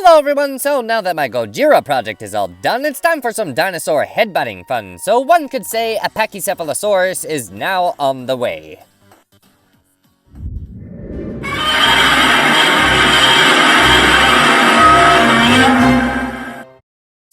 Hello everyone, so now that my Gojira project is all done, it's time for some dinosaur headbutting fun. So one could say a Pachycephalosaurus is now on the way.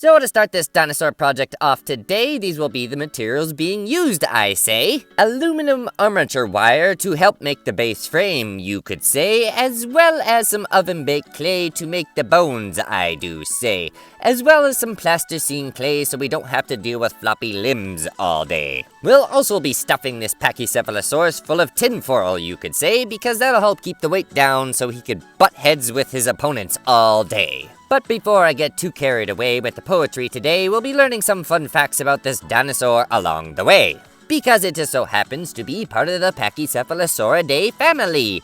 So to start this dinosaur project off today, these will be the materials being used, I say. Aluminum armature wire to help make the base frame, you could say, as well as some oven-baked clay to make the bones, I do say. As well as some plasticine clay so we don't have to deal with floppy limbs all day. We'll also be stuffing this Pachycephalosaurus full of tinfoil, you could say, because that'll help keep the weight down so he could butt heads with his opponents all day. But before I get too carried away with the poetry today, we'll be learning some fun facts about this dinosaur along the way. Because it just so happens to be part of the Pachycephalosauridae family.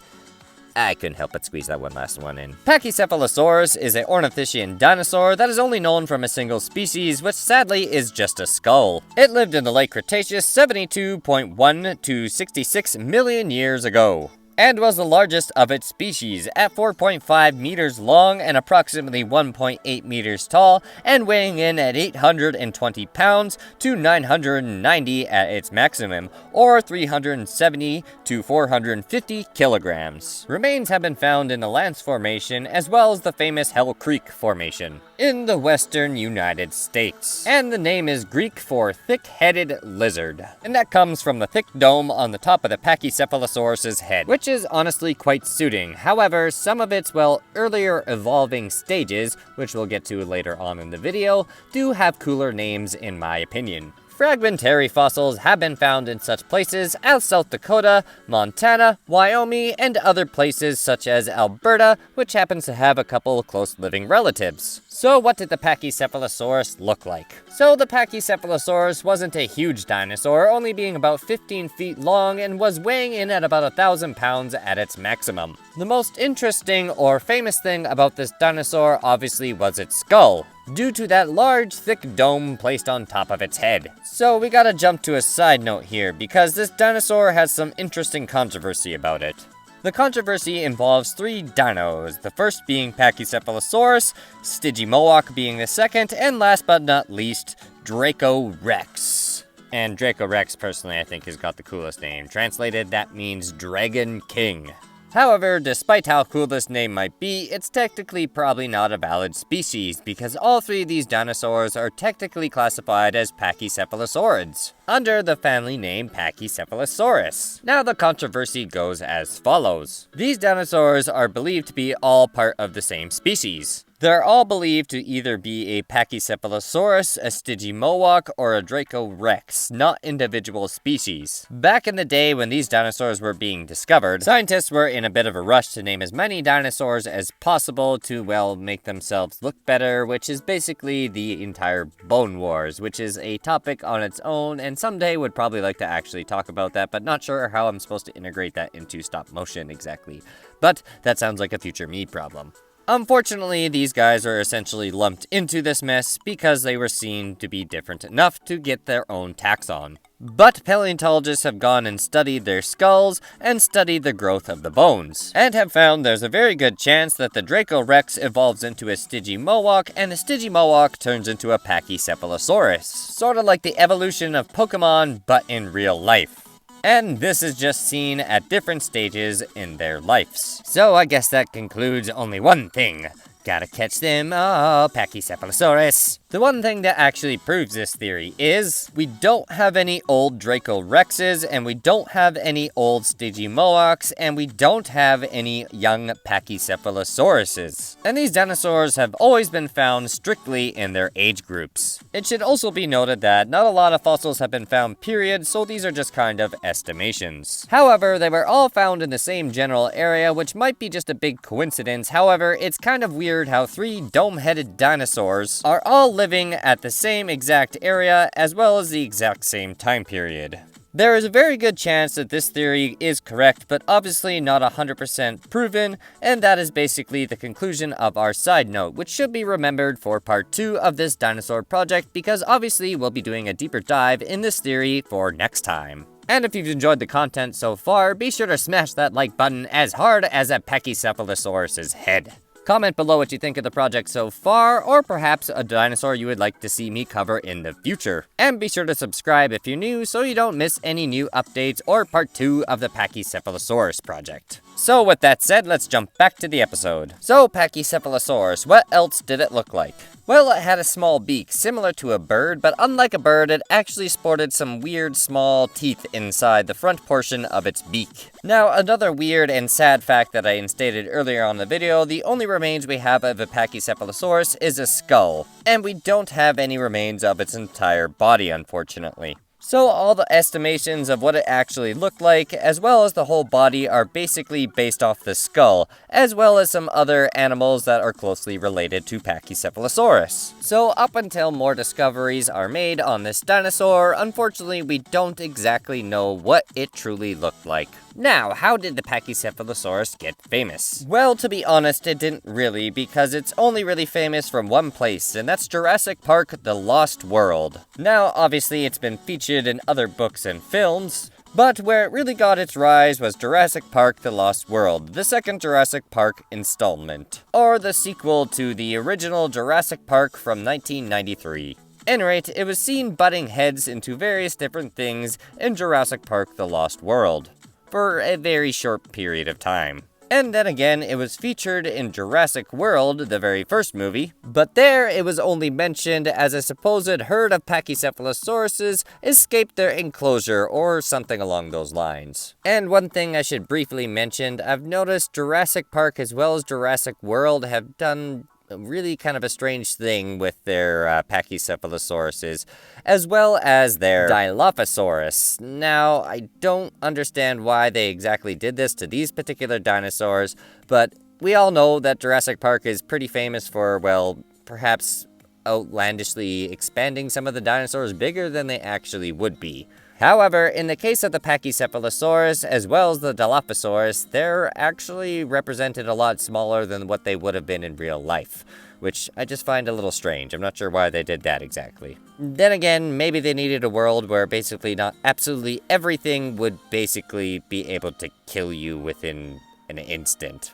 I couldn't help but squeeze that one last one in. Pachycephalosaurus is an ornithischian dinosaur that is only known from a single species, which sadly is just a skull. It lived in the late Cretaceous 72.1 to 66 million years ago, and was the largest of its species at 4.5 meters long and approximately 1.8 meters tall, and weighing in at 820 pounds to 990 at its maximum, or 370 to 450 kilograms. Remains have been found in the Lance Formation as well as the famous Hell Creek Formation in the western United States. And the name is Greek for thick-headed lizard, and that comes from the thick dome on the top of the Pachycephalosaurus's head, which is honestly quite suiting. However, some of its, earlier evolving stages, which we'll get to later on in the video, do have cooler names in my opinion. Fragmentary fossils have been found in such places as South Dakota, Montana, Wyoming, and other places such as Alberta, which happens to have a couple close living relatives. So what did the Pachycephalosaurus look like? So the Pachycephalosaurus wasn't a huge dinosaur, only being about 15 feet long and was weighing in at about 1,000 pounds at its maximum. The most interesting or famous thing about this dinosaur obviously was its skull, due to that large, thick dome placed on top of its head. So we gotta jump to a side note here, because this dinosaur has some interesting controversy about it. The controversy involves three dinos, the first being Pachycephalosaurus, Stygimoak being the second, and last but not least, Dracorex. And Dracorex, personally, I think has got the coolest name. Translated, that means Dragon King. However, despite how cool this name might be, it's technically probably not a valid species, because all three of these dinosaurs are technically classified as Pachycephalosaurids, under the family name Pachycephalosaurus. Now the controversy goes as follows. These dinosaurs are believed to be all part of the same species. They're all believed to either be a Pachycephalosaurus, a Stygimoak, or a Dracorex, not individual species. Back in the day when these dinosaurs were being discovered, scientists were in a bit of a rush to name as many dinosaurs as possible to, make themselves look better, which is basically the entire Bone Wars, which is a topic on its own, and someday would probably like to actually talk about that, but not sure how I'm supposed to integrate that into stop motion exactly. But that sounds like a future me problem. Unfortunately, these guys are essentially lumped into this mess because they were seen to be different enough to get their own taxon. But paleontologists have gone and studied their skulls and studied the growth of the bones, and have found there's a very good chance that the Dracorex evolves into a Stygimoak, and the Stygimoak turns into a Pachycephalosaurus. Sort of like the evolution of Pokemon, but in real life. And this is just seen at different stages in their lives. So I guess that concludes only one thing. Gotta catch them all, Pachycephalosaurus. The one thing that actually proves this theory is we don't have any old Dracorexes, and we don't have any old Stygimoaks, and we don't have any young Pachycephalosauruses. And these dinosaurs have always been found strictly in their age groups. It should also be noted that not a lot of fossils have been found, period, so these are just kind of estimations. However, they were all found in the same general area, which might be just a big coincidence. However, it's kind of weird how three dome-headed dinosaurs are all living at the same exact area as well as the exact same time period. There is a very good chance that this theory is correct, but obviously not 100% proven, and that is basically the conclusion of our side note, which should be remembered for part 2 of this dinosaur project, because obviously we'll be doing a deeper dive in this theory for next time. And if you've enjoyed the content so far, be sure to smash that like button as hard as a Pachycephalosaurus's head. Comment below what you think of the project so far, or perhaps a dinosaur you would like to see me cover in the future. And be sure to subscribe if you're new so you don't miss any new updates or part 2 of the Pachycephalosaurus project. So with that said, let's jump back to the episode. So Pachycephalosaurus, what else did it look like? Well, it had a small beak, similar to a bird, but unlike a bird, it actually sported some weird small teeth inside the front portion of its beak. Now, another weird and sad fact that I stated earlier on the video, the only remains we have of a Pachycephalosaurus is a skull, and we don't have any remains of its entire body, unfortunately. So all the estimations of what it actually looked like, as well as the whole body, are basically based off the skull, as well as some other animals that are closely related to Pachycephalosaurus. So up until more discoveries are made on this dinosaur, unfortunately we don't exactly know what it truly looked like. Now, how did the Pachycephalosaurus get famous? Well, to be honest, it didn't really, because it's only really famous from one place, and that's Jurassic Park: The Lost World. Now, obviously, it's been featured in other books and films, but where it really got its rise was Jurassic Park: The Lost World, the second Jurassic Park installment, or the sequel to the original Jurassic Park from 1993. At any rate, it was seen butting heads into various different things in Jurassic Park: The Lost World for a very short period of time. And then again, it was featured in Jurassic World, the very first movie, but there it was only mentioned as a supposed herd of Pachycephalosauruses escaped their enclosure or something along those lines. And one thing I should briefly mention, I've noticed Jurassic Park as well as Jurassic World have done really kind of a strange thing with their Pachycephalosauruses, as well as their Dilophosaurus. Now, I don't understand why they exactly did this to these particular dinosaurs, but we all know that Jurassic Park is pretty famous for, well, perhaps outlandishly expanding some of the dinosaurs bigger than they actually would be. However, in the case of the Pachycephalosaurus, as well as the Dilophosaurus, they're actually represented a lot smaller than what they would have been in real life, which I just find a little strange. I'm not sure why they did that exactly. Then again, maybe they needed a world where basically not absolutely everything would basically be able to kill you within an instant.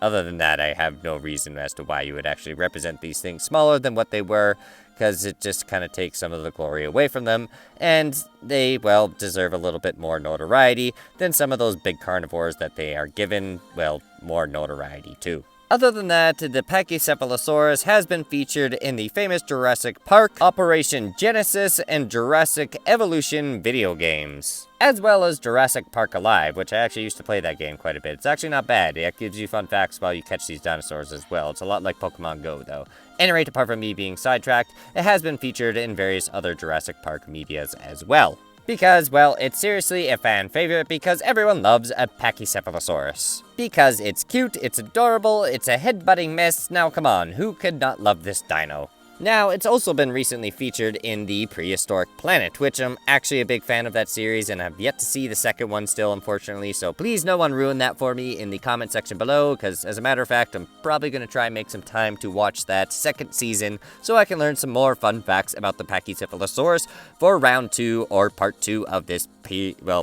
Other than that, I have no reason as to why you would actually represent these things smaller than what they were, because it just kind of takes some of the glory away from them, and they, well, deserve a little bit more notoriety than some of those big carnivores that they are given, well, more notoriety too. Other than that, the Pachycephalosaurus has been featured in the famous Jurassic Park, Operation Genesis, and Jurassic Evolution video games, as well as Jurassic Park Alive, which I actually used to play that game quite a bit. It's actually not bad. It gives you fun facts while you catch these dinosaurs as well. It's a lot like Pokemon Go, though. At any rate, apart from me being sidetracked, it has been featured in various other Jurassic Park medias as well. Because, well, it's seriously a fan favorite because everyone loves a Pachycephalosaurus. Because it's cute, it's adorable, it's a head-butting mess. Now come on, who could not love this dino? Now, it's also been recently featured in the Prehistoric Planet, which I'm actually a big fan of that series, and I've yet to see the second one still, unfortunately, so please no one ruin that for me in the comment section below, because as a matter of fact, I'm probably going to try and make some time to watch that second season, so I can learn some more fun facts about the Pachycephalosaurus for round 2 or part 2 of this,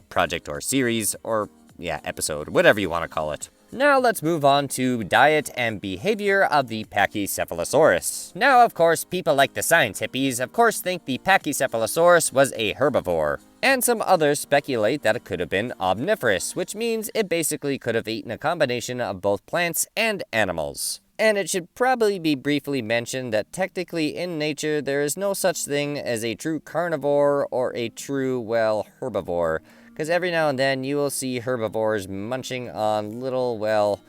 project or series, or, episode, whatever you want to call it. Now let's move on to diet and behavior of the Pachycephalosaurus. Now, of course, people like the science hippies, of course, think the Pachycephalosaurus was a herbivore. And some others speculate that it could have been omnivorous, which means it basically could have eaten a combination of both plants and animals. And it should probably be briefly mentioned that technically in nature there is no such thing as a true carnivore or a true, herbivore. Because every now and then you will see herbivores munching on little,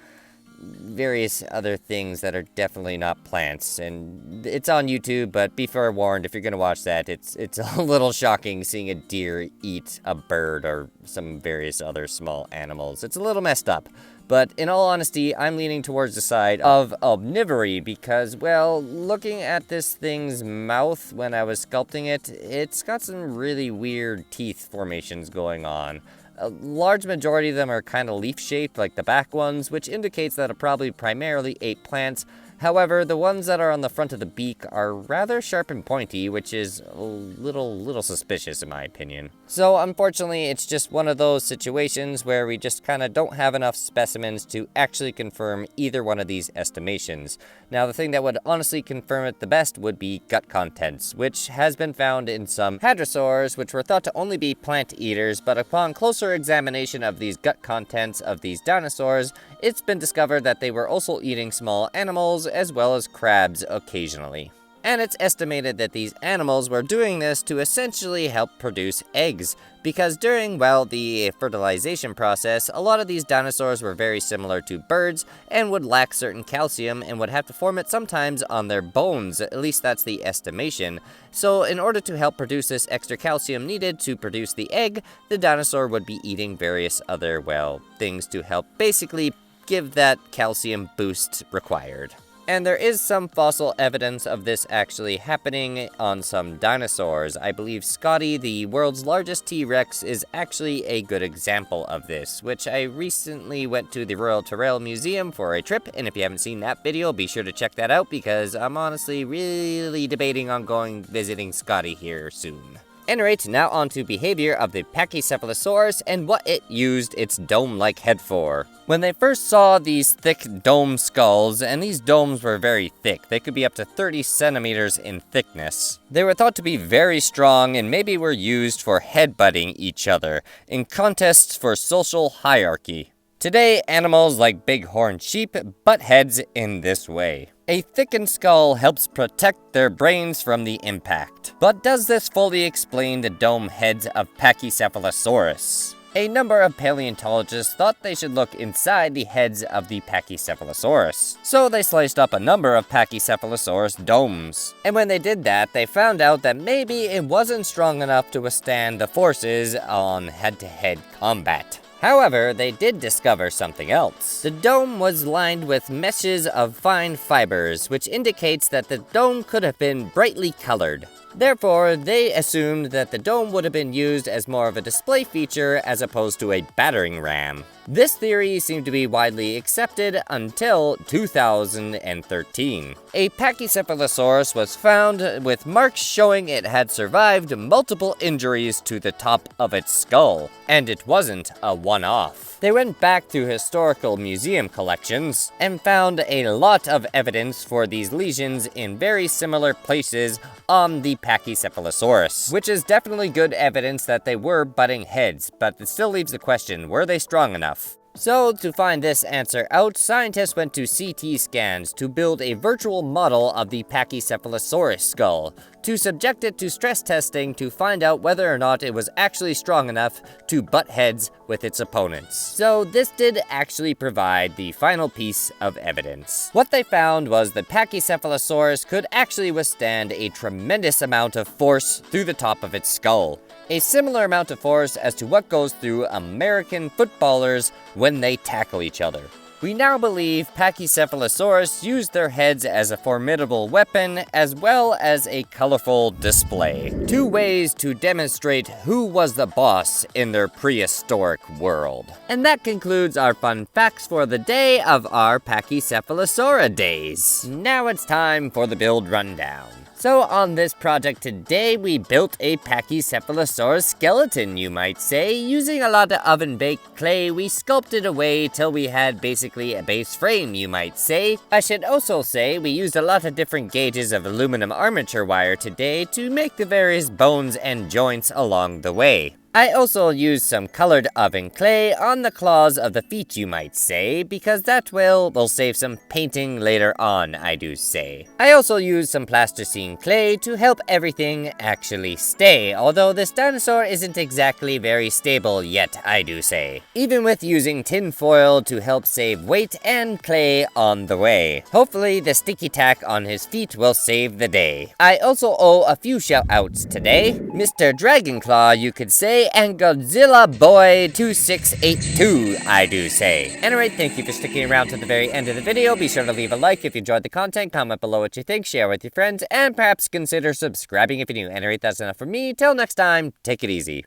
various other things that are definitely not plants. And it's on YouTube, but be forewarned, if you're going to watch that, it's a little shocking seeing a deer eat a bird or some various other small animals. It's a little messed up. But in all honesty, I'm leaning towards the side of omnivory because, looking at this thing's mouth when I was sculpting it, it's got some really weird teeth formations going on. A large majority of them are kind of leaf-shaped, like the back ones, which indicates that it probably primarily ate plants. However, the ones that are on the front of the beak are rather sharp and pointy, which is a little suspicious in my opinion. So unfortunately, it's just one of those situations where we just kind of don't have enough specimens to actually confirm either one of these estimations. Now, the thing that would honestly confirm it the best would be gut contents, which has been found in some hadrosaurs, which were thought to only be plant eaters, but upon closer examination of these gut contents of these dinosaurs, it's been discovered that they were also eating small animals as well as crabs occasionally. And it's estimated that these animals were doing this to essentially help produce eggs, because during, well, the fertilization process, a lot of these dinosaurs were very similar to birds and would lack certain calcium and would have to form it sometimes on their bones, at least that's the estimation. So in order to help produce this extra calcium needed to produce the egg, the dinosaur would be eating various other, well, things to help basically give that calcium boost required. And there is some fossil evidence of this actually happening on some dinosaurs. I believe Scotty, the world's largest T.rex, is actually a good example of this, which I recently went to the Royal Terrell Museum for a trip, and if you haven't seen that video, be sure to check that out because I'm honestly really debating on visiting Scotty here soon. Anyway, now on to behavior of the Pachycephalosaurus and what it used its dome-like head for. When they first saw these thick dome skulls, and these domes were very thick, they could be up to 30 centimeters in thickness, they were thought to be very strong and maybe were used for headbutting each other in contests for social hierarchy. Today, animals like bighorn sheep butt heads in this way. A thickened skull helps protect their brains from the impact. But does this fully explain the dome heads of Pachycephalosaurus? A number of paleontologists thought they should look inside the heads of the Pachycephalosaurus. So they sliced up a number of Pachycephalosaurus domes. And when they did that, they found out that maybe it wasn't strong enough to withstand the forces on head-to-head combat. However, they did discover something else. The dome was lined with meshes of fine fibers, which indicates that the dome could have been brightly colored. Therefore, they assumed that the dome would have been used as more of a display feature as opposed to a battering ram. This theory seemed to be widely accepted until 2013. A Pachycephalosaurus was found with marks showing it had survived multiple injuries to the top of its skull, and it wasn't a one-off. They went back to historical museum collections and found a lot of evidence for these lesions in very similar places on the Pachycephalosaurus, which is definitely good evidence that they were butting heads, but it still leaves the question, were they strong enough? So, to find this answer out, scientists went to CT scans to build a virtual model of the Pachycephalosaurus skull, to subject it to stress testing to find out whether or not it was actually strong enough to butt heads with its opponents. So this did actually provide the final piece of evidence. What they found was the Pachycephalosaurus could actually withstand a tremendous amount of force through the top of its skull. A similar amount of force as to what goes through American footballers when they tackle each other. We now believe Pachycephalosaurus used their heads as a formidable weapon as well as a colorful display. Two ways to demonstrate who was the boss in their prehistoric world. And that concludes our fun facts for the day of our Pachycephalosauridae. Now it's time for the build rundown. So on this project today, we built a Pachycephalosaurus skeleton, you might say. Using a lot of oven-baked clay, we sculpted away till we had basically a base frame, you might say. I should also say we used a lot of different gauges of aluminum armature wire today to make the various bones and joints along the way. I also used some colored oven clay on the claws of the feet, you might say, because that will save some painting later on, I do say. I also used some plasticine clay to help everything actually stay, although this dinosaur isn't exactly very stable yet, I do say. Even with using tin foil to help save weight and clay on the way. Hopefully the sticky tack on his feet will save the day. I also owe a few shout outs today. Mr. Dragonclaw, you could say, and Godzilla Boy 2682, I do say. Anyway, thank you for sticking around to the very end of the video. Be sure to leave a like if you enjoyed the content, comment below what you think, share with your friends, and perhaps consider subscribing if you're new. Anyway, that's enough from me. Till next time, take it easy.